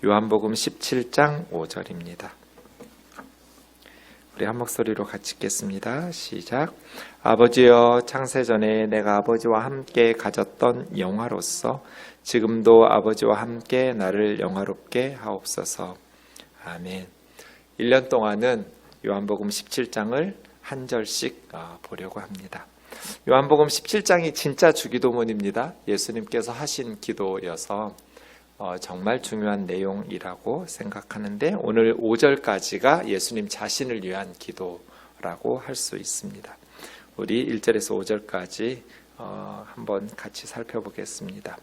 요한복음 17장 5절입니다. 우리 한 목소리로 같이 읽겠습니다. 시작. 아버지여, 창세전에 내가 아버지와 함께 가졌던 영화로서 지금도 아버지와 함께 나를 영화롭게 하옵소서. 아멘. 1년 동안은 요한복음 17장을 한 절씩 보려고 합니다. 요한복음 17장이 진짜 주기도문입니다. 예수님께서 하신 기도여서 정말 중요한 내용이라고 생각하는데, 오늘 5절까지가 예수님 자신을 위한 기도라고 할 수 있습니다. 우리 1절에서 5절까지 한번 같이 살펴보겠습니다.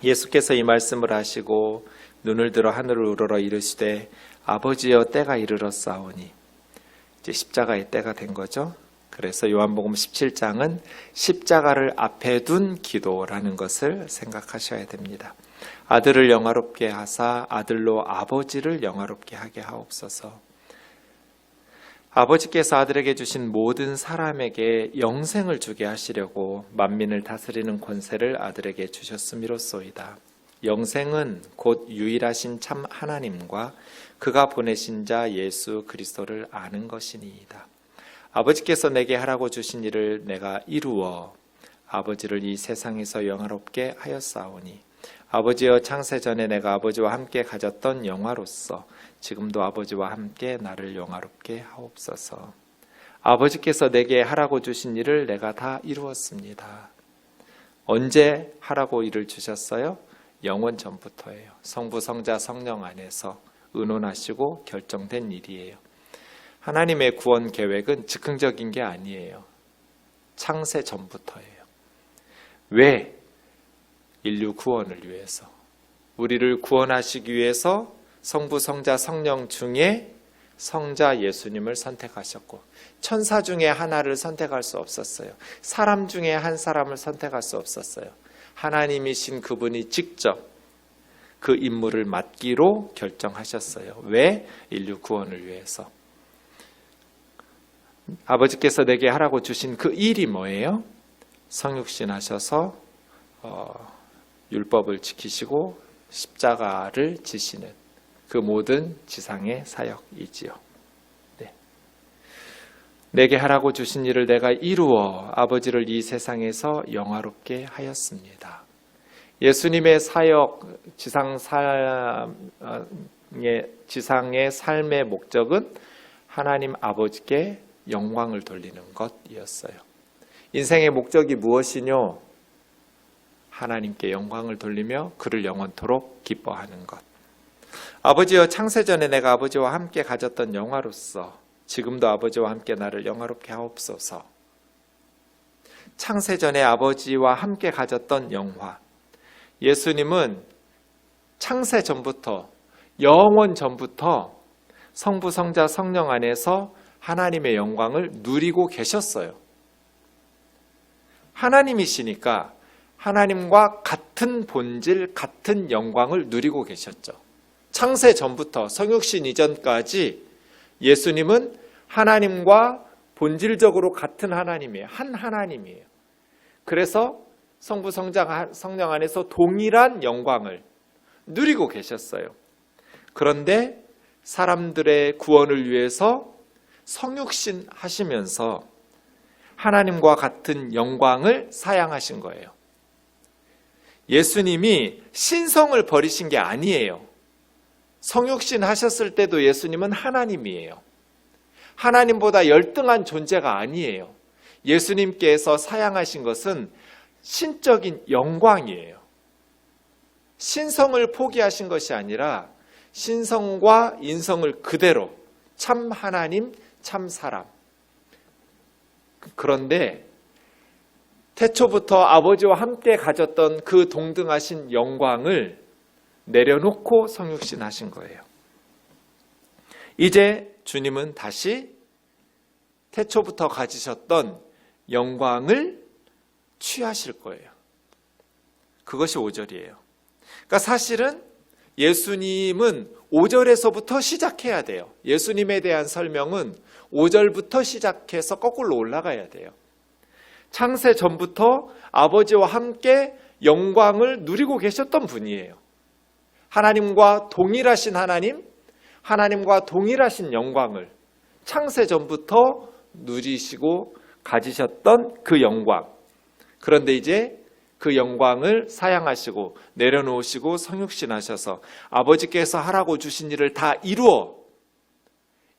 예수께서 이 말씀을 하시고 눈을 들어 하늘을 우러러 이르시되 아버지여, 때가 이르렀사오니, 이제 십자가의 때가 된 거죠. 그래서 요한복음 17장은 십자가를 앞에 둔 기도라는 것을 생각하셔야 됩니다. 아들을 영화롭게 하사 아들로 아버지를 영화롭게 하게 하옵소서. 아버지께서 아들에게 주신 모든 사람에게 영생을 주게 하시려고 만민을 다스리는 권세를 아들에게 주셨음이로소이다. 영생은 곧 유일하신 참 하나님과 그가 보내신 자 예수 그리스도를 아는 것이니이다. 아버지께서 내게 하라고 주신 일을 내가 이루어 아버지를 이 세상에서 영화롭게 하였사오니, 아버지여, 창세전에 내가 아버지와 함께 가졌던 영화로서 지금도 아버지와 함께 나를 영화롭게 하옵소서. 아버지께서 내게 하라고 주신 일을 내가 다 이루었습니다. 언제 하라고 일을 주셨어요? 영원 전부터예요. 성부, 성자, 성령 안에서 의논하시고 결정된 일이에요. 하나님의 구원 계획은 즉흥적인 게 아니에요. 창세 전부터예요. 왜? 인류 구원을 위해서, 우리를 구원하시기 위해서 성부, 성자, 성령 중에 성자 예수님을 선택하셨고, 천사 중에 하나를 선택할 수 없었어요. 사람 중에 한 사람을 선택할 수 없었어요. 하나님이신 그분이 직접 그 임무를 맡기로 결정하셨어요. 왜? 인류 구원을 위해서. 아버지께서 내게 하라고 주신 그 일이 뭐예요? 성육신 하셔서 율법을 지키시고 십자가를 지시는 그 모든 지상의 사역이지요. 네. 내게 하라고 주신 일을 내가 이루어 아버지를 이 세상에서 영화롭게 하였습니다. 예수님의 사역, 지상의 삶의 목적은 하나님 아버지께 영광을 돌리는 것이었어요. 인생의 목적이 무엇이뇨? 하나님께 영광을 돌리며 그를 영원토록 기뻐하는 것. 아버지여, 창세전에 내가 아버지와 함께 가졌던 영화로서 지금도 아버지와 함께 나를 영화롭게 하옵소서. 창세전에 아버지와 함께 가졌던 영화. 예수님은 창세 전부터, 영원 전부터 성부, 성자, 성령 안에서 하나님의 영광을 누리고 계셨어요. 하나님이시니까 하나님과 같은 본질, 같은 영광을 누리고 계셨죠. 창세 전부터, 성육신 이전까지 예수님은 하나님과 본질적으로 같은 하나님이에요. 한 하나님이에요. 그래서 성부, 성령 안에서 동일한 영광을 누리고 계셨어요. 그런데 사람들의 구원을 위해서 성육신 하시면서 하나님과 같은 영광을 사양하신 거예요. 예수님이 신성을 버리신 게 아니에요. 성육신 하셨을 때도 예수님은 하나님이에요. 하나님보다 열등한 존재가 아니에요. 예수님께서 사양하신 것은 신적인 영광이에요. 신성을 포기하신 것이 아니라 신성과 인성을 그대로, 참 하나님, 참 사람. 그런데 태초부터 아버지와 함께 가졌던 그 동등하신 영광을 내려놓고 성육신 하신 거예요. 이제 주님은 다시 태초부터 가지셨던 영광을 취하실 거예요. 그것이 5절이에요. 그러니까 사실은 예수님은 5절에서부터 시작해야 돼요. 예수님에 대한 설명은 5절부터 시작해서 거꾸로 올라가야 돼요. 창세 전부터 아버지와 함께 영광을 누리고 계셨던 분이에요. 하나님과 동일하신 하나님, 하나님과 동일하신 영광을 창세 전부터 누리시고 가지셨던 그 영광. 그런데 이제 그 영광을 사양하시고 내려놓으시고 성육신하셔서 아버지께서 하라고 주신 일을 다 이루어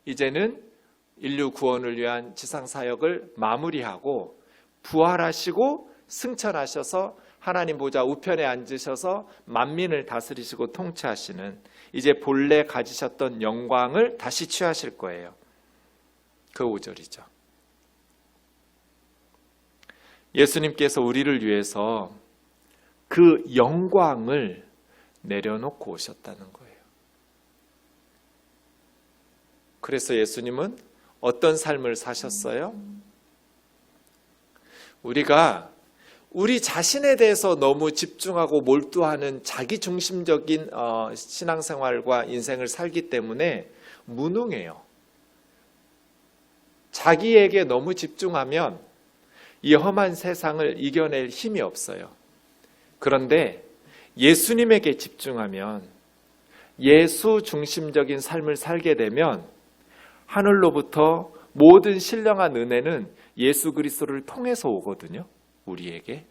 이제는 인류 구원을 위한 지상사역을 마무리하고 부활하시고 승천하셔서 하나님 보좌 우편에 앉으셔서 만민을 다스리시고 통치하시는 이제 본래 가지셨던 영광을 다시 취하실 거예요. 그 5절이죠. 예수님께서 우리를 위해서 그 영광을 내려놓고 오셨다는 거예요. 그래서 예수님은 어떤 삶을 사셨어요? 우리가 우리 자신에 대해서 너무 집중하고 몰두하는 자기중심적인 신앙생활과 인생을 살기 때문에 무능해요. 자기에게 너무 집중하면 이 험한 세상을 이겨낼 힘이 없어요. 그런데 예수님에게 집중하면, 예수 중심적인 삶을 살게 되면 하늘로부터 모든 신령한 은혜는 예수 그리스도를 통해서 오거든요. 우리에게.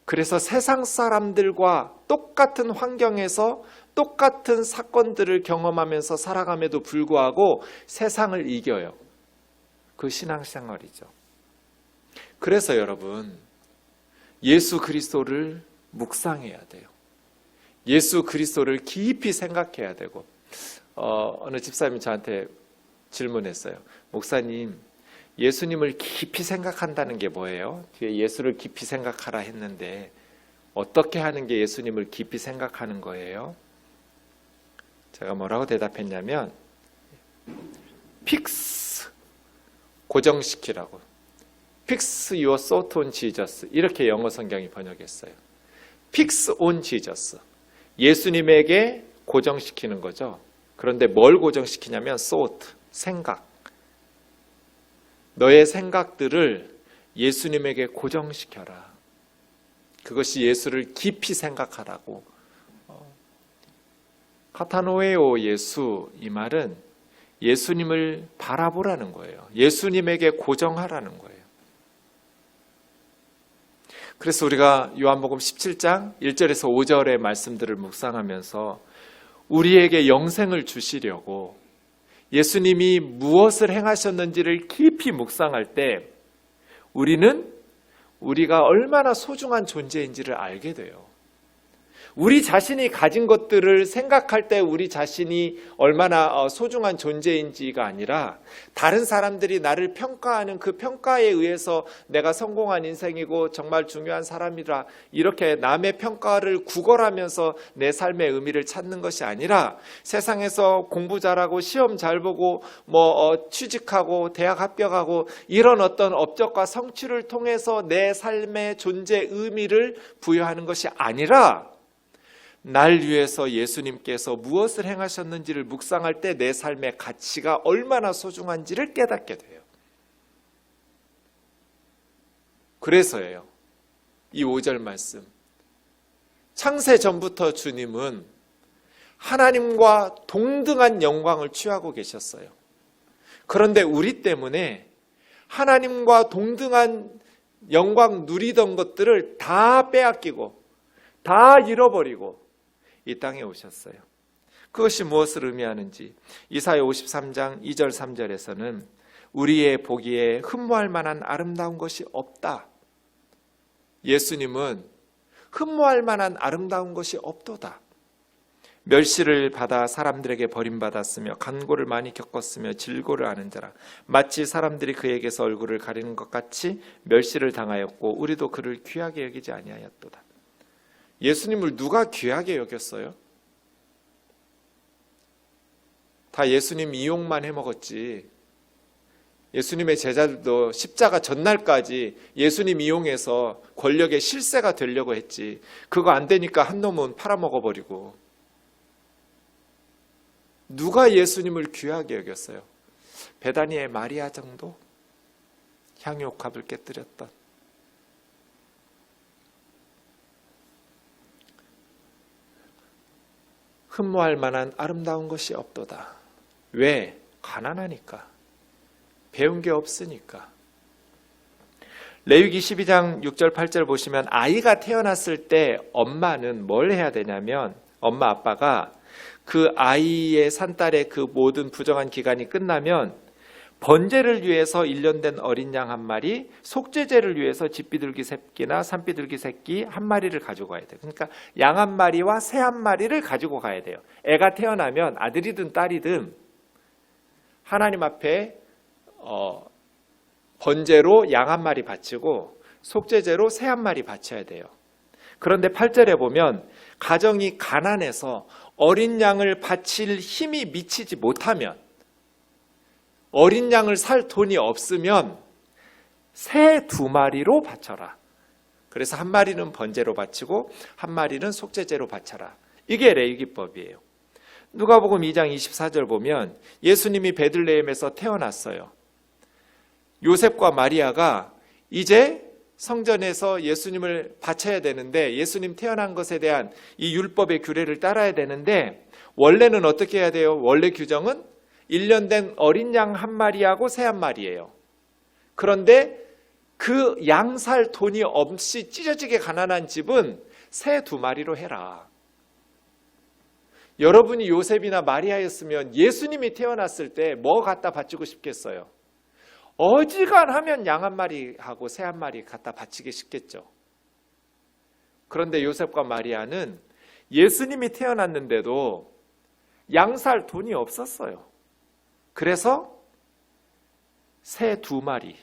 그래서 세상 사람들과 똑같은 환경에서 똑같은 사건들을 경험하면서 살아감에도 불구하고 세상을 이겨요. 그 신앙생활이죠. 그래서 여러분, 예수 그리스도를 묵상해야 돼요. 예수 그리스도를 깊이 생각해야 되고, 어느 집사님이 저한테 질문했어요. 목사님, 예수님을 깊이 생각한다는 게 뭐예요? 뒤에 예수를 깊이 생각하라 했는데 어떻게 하는 게 예수님을 깊이 생각하는 거예요? 제가 뭐라고 대답했냐면 픽스, 고정시키라고. Fix your thought on Jesus. 이렇게 영어 성경이 번역했어요. Fix on Jesus. 예수님에게 고정시키는 거죠. 그런데 뭘 고정시키냐면 thought, 생각. 너의 생각들을 예수님에게 고정시켜라. 그것이 예수를 깊이 생각하라고. 카타노에오 예수, 이 말은 예수님을 바라보라는 거예요. 예수님에게 고정하라는 거예요. 그래서 우리가 요한복음 17장 1절에서 5절의 말씀들을 묵상하면서 우리에게 영생을 주시려고 예수님이 무엇을 행하셨는지를 깊이 묵상할 때 우리는 우리가 얼마나 소중한 존재인지를 알게 돼요. 우리 자신이 가진 것들을 생각할 때 우리 자신이 얼마나 소중한 존재인지가 아니라 다른 사람들이 나를 평가하는 그 평가에 의해서 내가 성공한 인생이고 정말 중요한 사람이라 이렇게 남의 평가를 구걸하면서 내 삶의 의미를 찾는 것이 아니라 세상에서 공부 잘하고 시험 잘 보고 취직하고 대학 합격하고 이런 어떤 업적과 성취를 통해서 내 삶의 존재 의미를 부여하는 것이 아니라 날 위해서 예수님께서 무엇을 행하셨는지를 묵상할 때 내 삶의 가치가 얼마나 소중한지를 깨닫게 돼요. 그래서예요. 이 5절 말씀. 창세 전부터 주님은 하나님과 동등한 영광을 취하고 계셨어요. 그런데 우리 때문에 하나님과 동등한 영광 누리던 것들을 다 빼앗기고 다 잃어버리고 이 땅에 오셨어요. 그것이 무엇을 의미하는지 이사야 53장 2절 3절에서는 우리의 보기에 흠모할 만한 아름다운 것이 없다. 예수님은 흠모할 만한 아름다운 것이 없도다. 멸시를 받아 사람들에게 버림받았으며 간고를 많이 겪었으며 질고를 아는 자라. 마치 사람들이 그에게서 얼굴을 가리는 것 같이 멸시를 당하였고 우리도 그를 귀하게 여기지 아니하였도다. 예수님을 누가 귀하게 여겼어요? 다 예수님 이용만 해먹었지. 예수님의 제자들도 십자가 전날까지 예수님 이용해서 권력의 실세가 되려고 했지. 그거 안 되니까 한 놈은 팔아먹어버리고. 누가 예수님을 귀하게 여겼어요? 베다니의 마리아 정도? 향유옥합을 깨뜨렸던. 흠모할 만한 아름다운 것이 없도다. 왜? 가난하니까. 배운 게 없으니까. 레위기 12장 6절 8절 보시면 아이가 태어났을 때 엄마는 뭘 해야 되냐면 엄마 아빠가 그 아이의 산딸의 그 모든 부정한 기간이 끝나면 번제를 위해서 1년 된 어린 양 한 마리, 속죄제를 위해서 집비둘기 새끼나 산비둘기 새끼 한 마리를 가지고 가야 돼요. 그러니까 양 한 마리와 새 한 마리를 가지고 가야 돼요. 애가 태어나면 아들이든 딸이든 하나님 앞에 번제로 양 한 마리 바치고 속죄제로 새 한 마리 바쳐야 돼요. 그런데 8절에 보면 가정이 가난해서 어린 양을 바칠 힘이 미치지 못하면, 어린 양을 살 돈이 없으면 새 2마리로 바쳐라. 그래서 한 마리는 번제로 바치고 한 마리는 속죄제로 바쳐라. 이게 레위기법이에요. 누가복음 2장 24절 보면 예수님이 베들레헴에서 태어났어요. 요셉과 마리아가 이제 성전에서 예수님을 바쳐야 되는데, 예수님 태어난 것에 대한 이 율법의 규례를 따라야 되는데, 원래는 어떻게 해야 돼요? 원래 규정은 1년 된 어린 양 한 마리하고 새 한 마리예요. 그런데 그 양 살 돈이 없이 찢어지게 가난한 집은 새 2마리로 해라. 여러분이 요셉이나 마리아였으면 예수님이 태어났을 때 뭐 갖다 바치고 싶겠어요? 어지간하면 양 한 마리하고 새 한 마리 갖다 바치기 쉽겠죠. 그런데 요셉과 마리아는 예수님이 태어났는데도 양 살 돈이 없었어요. 그래서 새 2마리,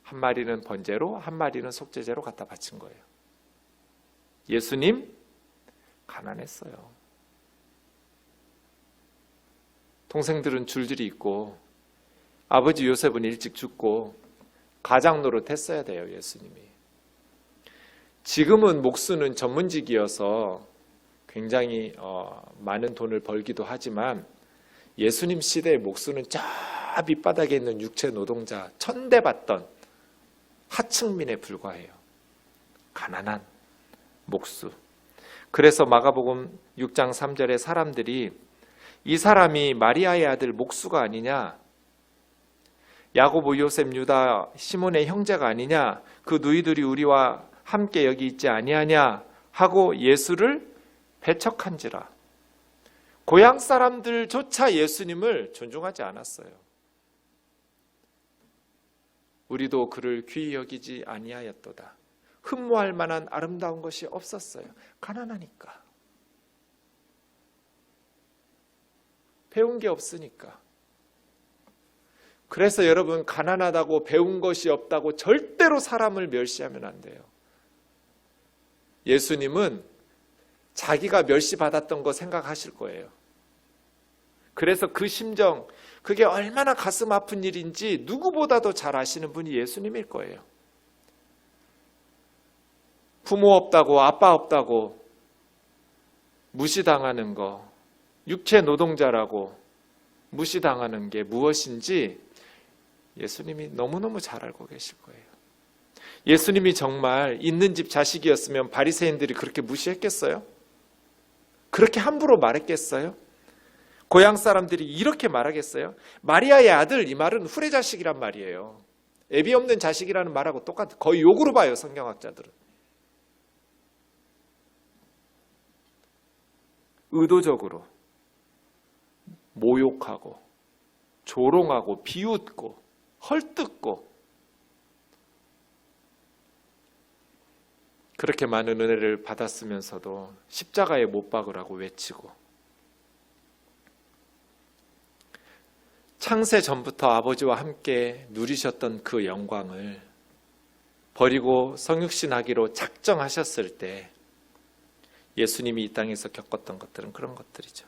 한 마리는 번제로, 한 마리는 속죄제로 갖다 바친 거예요. 예수님 가난했어요. 동생들은 줄줄이 있고 아버지 요셉은 일찍 죽고 가장 노릇했어야 돼요. 예수님이. 지금은 목수는 전문직이어서 굉장히 많은 돈을 벌기도 하지만 예수님 시대의 목수는 저 밑바닥에 있는 육체 노동자, 천대받던 하층민에 불과해요. 가난한 목수. 그래서 마가복음 6장 3절에 사람들이 이 사람이 마리아의 아들 목수가 아니냐, 야고보, 요셉, 유다, 시몬의 형제가 아니냐, 그 누이들이 우리와 함께 여기 있지 아니하냐 하고 예수를 배척한지라. 고향 사람들조차 예수님을 존중하지 않았어요. 우리도 그를 귀히 여기지 아니하였도다. 흠모할 만한 아름다운 것이 없었어요. 가난하니까. 배운 게 없으니까. 그래서 여러분, 가난하다고 배운 것이 없다고 절대로 사람을 멸시하면 안 돼요. 예수님은 자기가 멸시받았던 거 생각하실 거예요. 그래서 그 심정, 그게 얼마나 가슴 아픈 일인지 누구보다도 잘 아시는 분이 예수님일 거예요. 부모 없다고, 아빠 없다고 무시당하는 거, 육체 노동자라고 무시당하는 게 무엇인지 예수님이 너무너무 잘 알고 계실 거예요. 예수님이 정말 있는 집 자식이었으면 바리새인들이 그렇게 무시했겠어요? 그렇게 함부로 말했겠어요? 고향 사람들이 이렇게 말하겠어요? 마리아의 아들, 이 말은 후레자식이란 말이에요. 애비 없는 자식이라는 말하고 똑같아. 거의 욕으로 봐요, 성경학자들은. 의도적으로 모욕하고 조롱하고 비웃고 헐뜯고 그렇게 많은 은혜를 받았으면서도 십자가에 못 박으라고 외치고, 창세 전부터 아버지와 함께 누리셨던 그 영광을 버리고 성육신하기로 작정하셨을 때 예수님이 이 땅에서 겪었던 것들은 그런 것들이죠.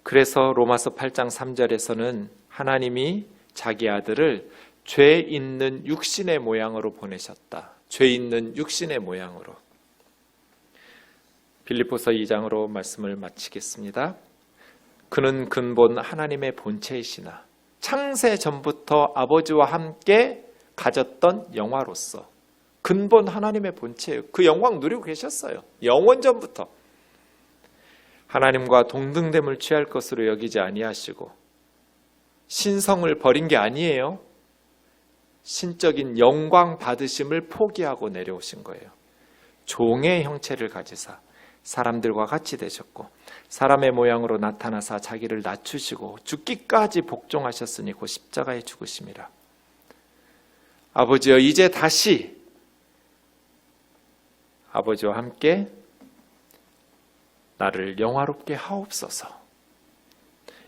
그래서 로마서 8장 3절에서는 하나님이 자기 아들을 죄 있는 육신의 모양으로 보내셨다. 죄 있는 육신의 모양으로. 빌립보서 2장으로 말씀을 마치겠습니다. 그는 근본 하나님의 본체이시나 창세 전부터 아버지와 함께 가졌던 영화로서 근본 하나님의 본체예요. 그 영광 누리고 계셨어요. 영원 전부터. 하나님과 동등됨을 취할 것으로 여기지 아니하시고 신성을 버린 게 아니에요. 신적인 영광 받으심을 포기하고 내려오신 거예요. 종의 형체를 가지사 사람들과 같이 되셨고 사람의 모양으로 나타나사 자기를 낮추시고 죽기까지 복종하셨으니 곧 십자가에 죽으심이라. 아버지여, 이제 다시 아버지와 함께 나를 영화롭게 하옵소서.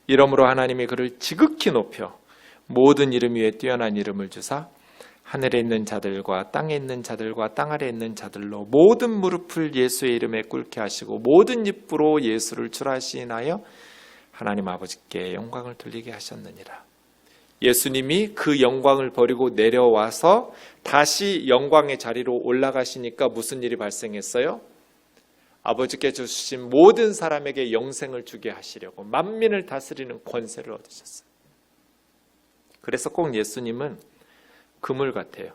이러므로 하나님이 그를 지극히 높여 모든 이름 위에 뛰어난 이름을 주사 하늘에 있는 자들과 땅에 있는 자들과 땅 아래에 있는 자들로 모든 무릎을 예수의 이름에 꿇게 하시고 모든 입으로 예수를 주라 시인하여 하나님 아버지께 영광을 돌리게 하셨느니라. 예수님이 그 영광을 버리고 내려와서 다시 영광의 자리로 올라가시니까 무슨 일이 발생했어요? 아버지께 주신 모든 사람에게 영생을 주게 하시려고 만민을 다스리는 권세를 얻으셨어요. 그래서 꼭 예수님은 그물 같아요.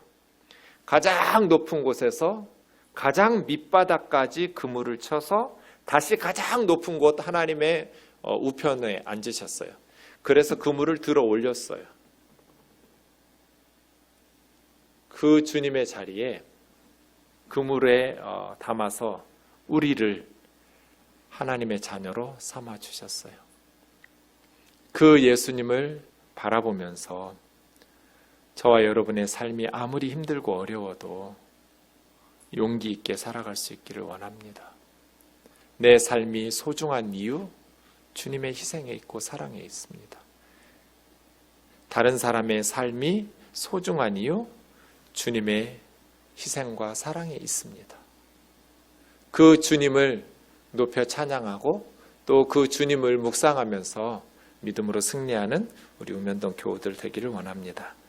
가장 높은 곳에서 가장 밑바닥까지 그물을 쳐서 다시 가장 높은 곳 하나님의 우편에 앉으셨어요. 그래서 그물을 들어 올렸어요. 그 주님의 자리에 그물에 담아서 우리를 하나님의 자녀로 삼아 주셨어요. 그 예수님을 바라보면서 저와 여러분의 삶이 아무리 힘들고 어려워도 용기 있게 살아갈 수 있기를 원합니다. 내 삶이 소중한 이유, 주님의 희생에 있고 사랑에 있습니다. 다른 사람의 삶이 소중한 이유, 주님의 희생과 사랑에 있습니다. 그 주님을 높여 찬양하고 또 그 주님을 묵상하면서 믿음으로 승리하는 우리 우면동 교우들 되기를 원합니다.